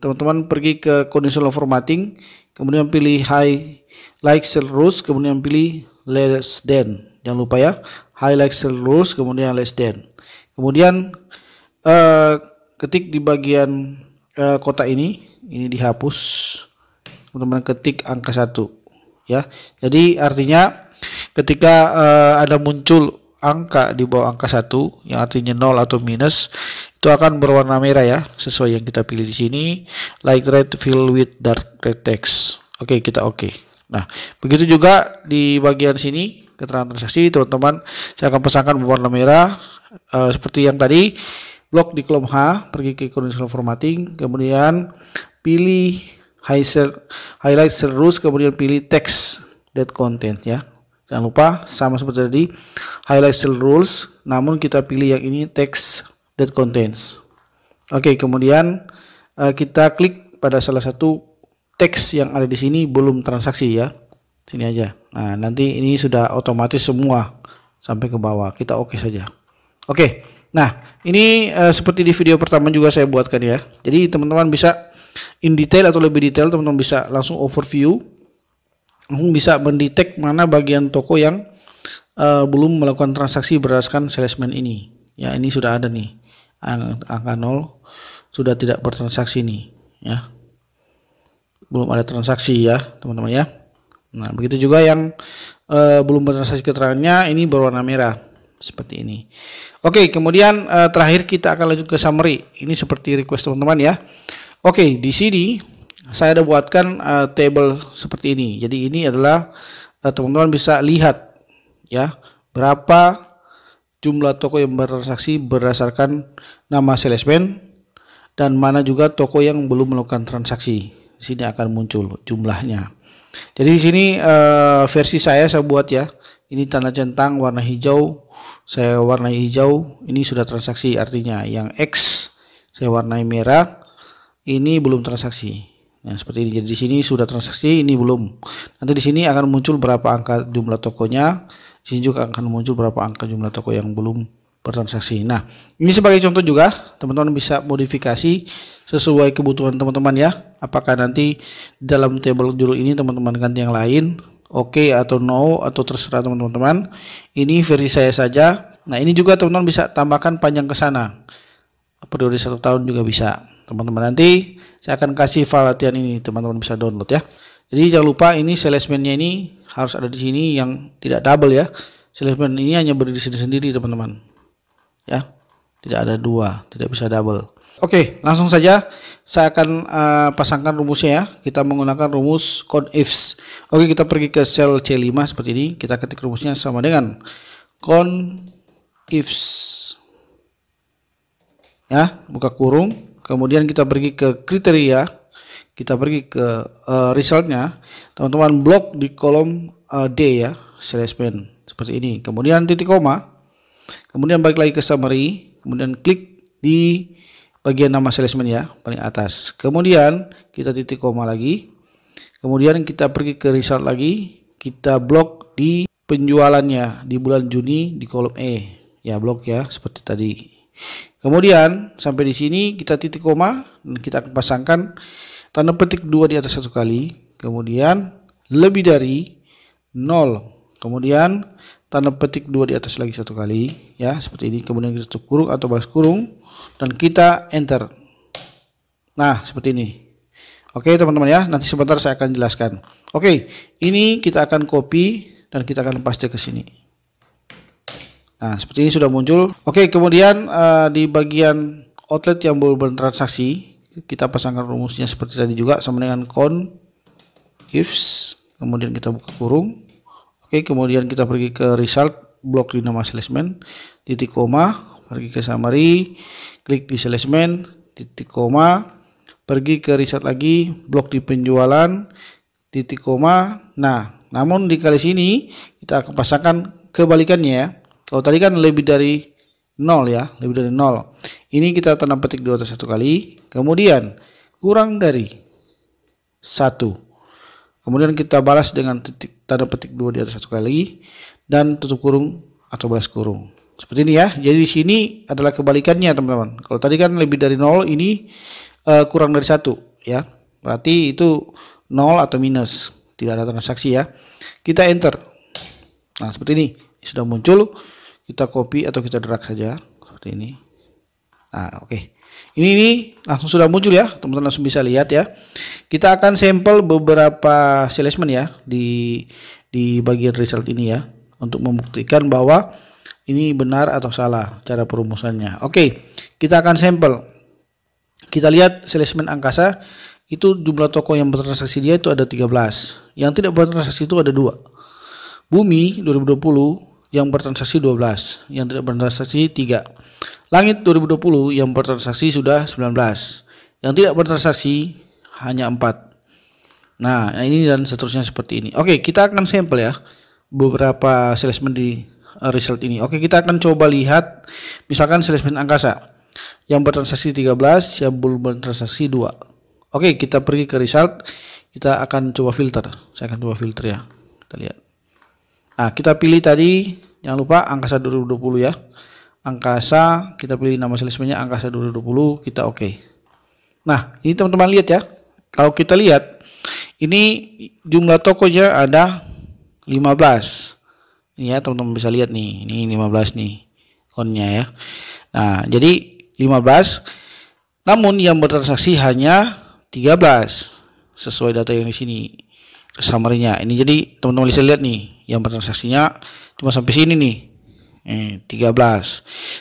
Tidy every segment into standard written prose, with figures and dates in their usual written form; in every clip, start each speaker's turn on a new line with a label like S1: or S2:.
S1: teman-teman pergi ke conditional formatting, kemudian pilih highlight cell rules, kemudian pilih less than. Jangan lupa ya, highlight cell rules, kemudian less than. Kemudian ketik di bagian kotak ini dihapus. Teman-teman ketik angka 1 ya. Jadi artinya ketika ada muncul angka di bawah angka 1 yang artinya 0 atau minus, itu akan berwarna merah ya, sesuai yang kita pilih di sini, like red fill with dark red text. Oke, kita oke. Nah, begitu juga di bagian sini keterangan transaksi, teman-teman saya akan pasangkan berwarna merah seperti yang tadi. Blok di kolom H, pergi ke conditional formatting, kemudian pilih highlight cell rules, kemudian pilih text that content ya. Jangan lupa sama seperti tadi, highlight cell rules, namun kita pilih yang ini text that contains. Oke, kemudian kita klik pada salah satu teks yang ada di sini belum transaksi ya. Sini aja. Nah, nanti ini sudah otomatis semua sampai ke bawah. Kita oke saja. Oke. Nah, ini seperti di video pertama juga saya buatkan ya. Jadi teman-teman bisa in detail atau lebih detail, teman-teman bisa langsung overview, bisa mendetek mana bagian toko yang belum melakukan transaksi berdasarkan salesman ini. Ya, ini sudah ada nih angka 0 sudah tidak bertransaksi nih ya, belum ada transaksi ya teman-teman ya. Nah, begitu juga yang belum bertransaksi keterangannya ini berwarna merah seperti ini. Oke, kemudian terakhir kita akan lanjut ke summary. Ini seperti request teman-teman ya. Oke, di sini saya ada buatkan table seperti ini. Jadi ini adalah teman-teman bisa lihat ya berapa jumlah toko yang bertransaksi berdasarkan nama salesman dan mana juga toko yang belum melakukan transaksi. Di sini akan muncul jumlahnya. Jadi di sini versi saya buat ya. Ini tanda centang warna hijau, saya warnai hijau, ini sudah transaksi, artinya yang X saya warnai merah, ini belum transaksi. Nah, seperti ini. Jadi di sini sudah transaksi, ini belum. Nanti di sini akan muncul berapa angka jumlah tokonya. Di sini juga akan muncul berapa angka jumlah toko yang belum bertransaksi. Nah, ini sebagai contoh juga, teman-teman bisa modifikasi sesuai kebutuhan teman-teman ya. Apakah nanti dalam table judul ini teman-teman ganti yang lain, oke atau no, atau terserah teman-teman. Ini versi saya saja. Nah, ini juga teman-teman bisa tambahkan panjang ke sana. Periode 1 tahun juga bisa. Teman-teman, nanti saya akan kasih file latihan ini, teman-teman bisa download ya. Jadi jangan lupa ini salesman-nya ini harus ada di sini yang tidak double ya. Salesman ini hanya berdiri sendiri teman-teman. Ya. Tidak ada dua, tidak bisa double. Oke, langsung saja saya akan pasangkan rumusnya ya. Kita menggunakan rumus count ifs. Oke, kita pergi ke sel C5 seperti ini. Kita ketik rumusnya sama dengan count ifs. Ya, buka kurung. Kemudian kita pergi ke kriteria, kita pergi ke resultnya, teman-teman blok di kolom D ya, salesman seperti ini. Kemudian titik koma, kemudian balik lagi ke summary, kemudian klik di bagian nama salesman ya, paling atas. Kemudian kita titik koma lagi, kemudian kita pergi ke result lagi, kita blok di penjualannya di bulan Juni di kolom E, ya blok ya seperti tadi. Kemudian sampai di sini kita titik koma dan kita akan pasangkan tanda petik 2 di atas 1 kali, kemudian lebih dari 0, kemudian tanda petik 2 di atas lagi 1 kali ya seperti ini, kemudian kita tutup kurung atau balas kurung dan kita enter. Nah, seperti ini. Oke teman-teman ya, nanti sebentar saya akan jelaskan. Oke, ini kita akan copy dan kita akan paste ke sini. Nah, seperti ini sudah muncul. Oke, kemudian di bagian outlet yang belum bertransaksi, kita pasangkan rumusnya seperti tadi juga sama dengan count ifs, kemudian kita buka kurung. Oke, kemudian kita pergi ke result, blok di nama salesman, titik koma, pergi ke summary, klik di salesman, titik koma, pergi ke result lagi, blok di penjualan, titik koma. Nah, namun di kali sini kita akan pasangkan kebalikannya ya. Kalau tadi kan lebih dari 0 ya, lebih dari 0. Ini kita tanda petik 2 atas 1 kali, kemudian kurang dari 1. Kemudian kita balas dengan tanda petik 2 di atas 1 kali dan tutup kurung atau balas kurung. Seperti ini ya. Jadi di sini adalah kebalikannya teman-teman. Kalau tadi kan lebih dari 0, ini kurang dari 1 ya. Berarti itu 0 atau minus, tidak ada transaksi ya. Kita enter. Nah, seperti ini sudah muncul. Kita copy atau kita drag saja seperti ini. Nah, oke. Ini langsung sudah muncul ya, teman-teman langsung bisa lihat ya. Kita akan sampel beberapa salesman ya di bagian result ini ya, untuk membuktikan bahwa ini benar atau salah cara perumusannya. Oke, kita akan sampel. Kita lihat salesman angkasa itu jumlah toko yang bertransaksi dia itu ada 13. Yang tidak bertransaksi itu ada 2. Bumi 2020 yang bertransaksi 12, yang tidak bertransaksi 3. Langit 2020 yang bertransaksi sudah 19. Yang tidak bertransaksi hanya 4. Nah, ini dan seterusnya seperti ini. Oke, kita akan sampel ya beberapa salesman di result ini. Oke, kita akan coba lihat misalkan salesman angkasa yang bertransaksi 13, yang belum bertransaksi 2. Oke, kita pergi ke result. Kita akan coba filter. Saya akan coba filter ya. Kita lihat. Nah, kita pilih tadi, jangan lupa angkasa 2020 ya. Angkasa, kita pilih nama salesmannya angkasa 2020, kita oke. Nah, ini teman-teman lihat ya. Kalau kita lihat, ini jumlah tokonya ada 15. Ini ya, teman-teman bisa lihat nih. Ini 15 nih konnya ya. Nah, jadi 15. Namun yang bertransaksi hanya 13 sesuai data yang di sini summary-nya. Ini jadi teman-teman bisa lihat nih, yang bertransaksinya cuma sampai sini nih. 13.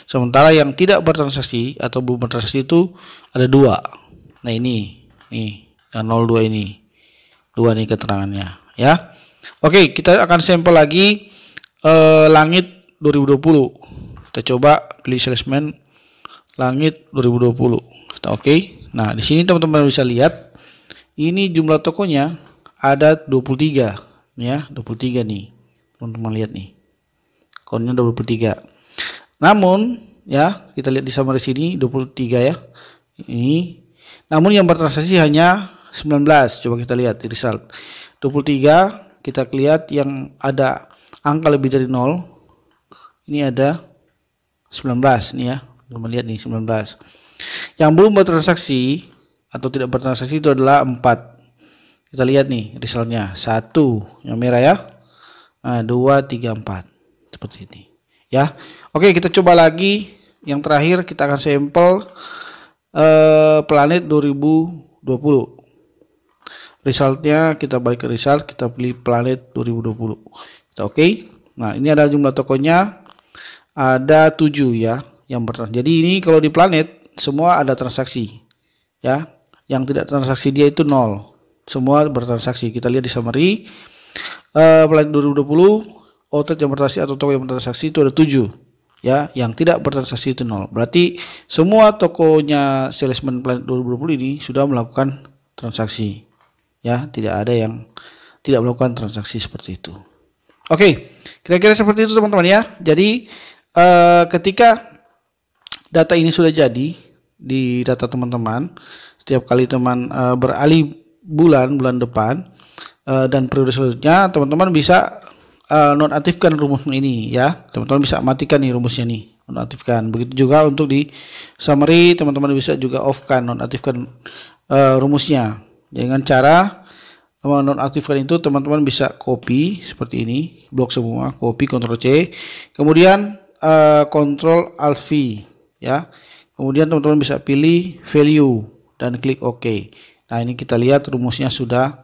S1: Sementara yang tidak bertransaksi atau belum bertransaksi itu ada 2. Nah, ini nih yang 02 ini. 2 nih keterangannya ya. Oke, kita akan sampel lagi langit 2020. Kita coba pilih salesman langit 2020. Kita oke. Nah, di sini teman-teman bisa lihat ini jumlah tokonya ada 23 ya, 23 nih. Teman-teman lihat nih. Konnya 23. Namun ya, kita lihat di summary sini 23 ya. Ini. Namun yang bertransaksi hanya 19. Coba kita lihat di result. 23 kita lihat yang ada angka lebih dari 0. Ini ada 19 nih ya. Teman lihat nih 19. Yang belum bertransaksi atau tidak bertransaksi itu adalah 4. Kita lihat nih resultnya. 1 yang merah ya. Nah, 2, 3, 4. Seperti ini ya. Oke, kita coba lagi yang terakhir. Kita akan sampel planet 2020. Resultnya kita balik ke result, kita pilih planet 2020. Kita oke. Nah, ini ada jumlah tokonya ada 7 ya yang bertransaksi. Jadi ini kalau di planet semua ada transaksi ya. Yang tidak transaksi dia itu 0. Semua bertransaksi. Kita lihat di summary planet 2020 outlet yang bertransaksi atau toko yang bertransaksi itu ada 7 ya, yang tidak bertransaksi itu 0. Berarti semua tokonya salesman planet 2020 ini sudah melakukan transaksi ya, tidak ada yang tidak melakukan transaksi seperti itu. Oke, kira-kira seperti itu teman-teman ya. Jadi ketika data ini sudah jadi di data teman-teman, setiap kali teman beralih bulan depan dan periode selanjutnya, teman-teman bisa nonaktifkan rumus ini ya. Teman-teman bisa matikan nih rumusnya nih, nonaktifkan. Begitu juga untuk di summary, teman-teman bisa juga off-kan, nonaktifkan rumusnya. Dengan cara menonaktifkan itu, teman-teman bisa copy seperti ini, blok semua, copy Ctrl C, kemudian Ctrl Alt V ya. Kemudian teman-teman bisa pilih value dan klik OK. Nah, ini kita lihat rumusnya sudah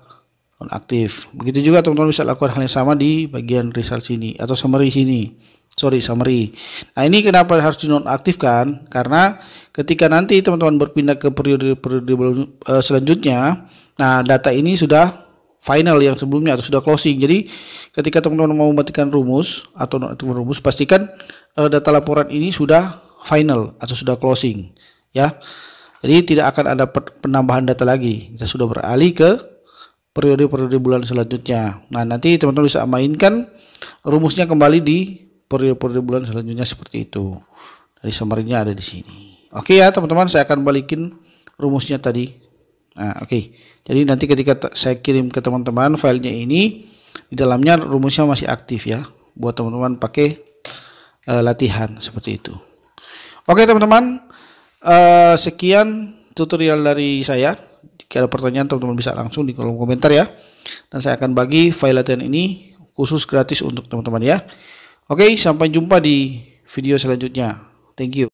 S1: nonaktif. Begitu juga teman-teman bisa lakukan hal yang sama di bagian result sini atau summary sini. Summary. Nah, ini kenapa harus dinonaktifkan? Karena ketika nanti teman-teman berpindah ke periode selanjutnya, nah data ini sudah final yang sebelumnya atau sudah closing. Jadi ketika teman-teman mau mematikan rumus atau nonaktifkan rumus, pastikan data laporan ini sudah final atau sudah closing ya. Jadi tidak akan ada penambahan data lagi. Kita sudah beralih ke periode bulan selanjutnya. Nah, nanti teman-teman bisa mainkan rumusnya kembali di periode bulan selanjutnya seperti itu. Dari summary-nya ada di sini. Oke ya teman-teman, saya akan balikin rumusnya tadi. Nah, oke. Jadi nanti ketika saya kirim ke teman-teman filenya ini, di dalamnya rumusnya masih aktif ya, buat teman-teman pakai latihan seperti itu. Oke teman-teman, sekian tutorial dari saya. Jika ada pertanyaan, teman-teman bisa langsung di kolom komentar ya. Dan saya akan bagi file latihan ini khusus gratis untuk teman-teman ya. Oke, sampai jumpa di video selanjutnya. Thank you.